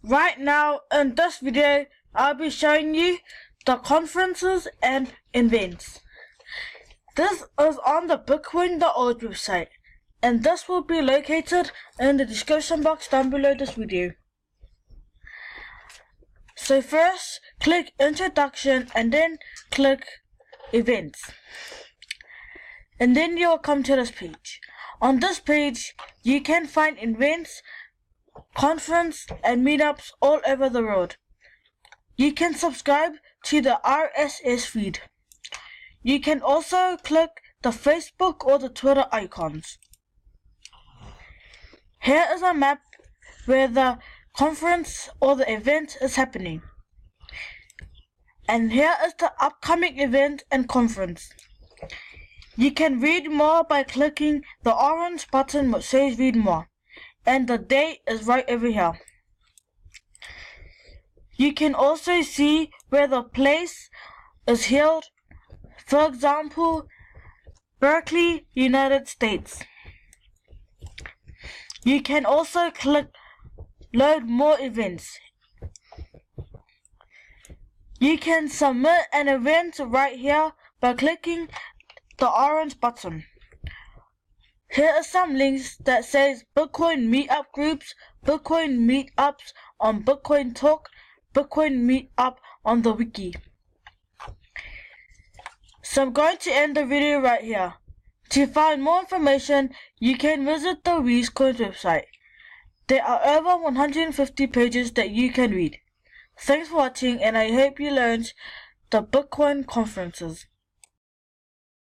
Right now in this video, I'll be showing you the conferences and events. This is on the Bitcoin.org website, and this will be located in the description box down below this video. So first, click Introduction and then click Events. And then you'll come to this page. On this page, you can find events, conference and meetups all over the world. You can subscribe to the RSS feed. You can also click the Facebook or the Twitter icons. Here is a map where the conference or the event is happening. And here is the upcoming event and conference. You can read more by clicking the orange button which says read more. And the date is right over here. You can also see where the place is held. For example, Berkeley, United States. You can also click load more events. You can submit an event right here by clicking the orange button. Here are some links that says Bitcoin meetup groups, Bitcoin meetups on Bitcoin Talk, Bitcoin meetup on the wiki. So I'm going to end the video right here. To find more information, you can visit the WheezeCoins website. There are over 150 pages that you can read. Thanks for watching, and I hope you learned the Bitcoin conferences.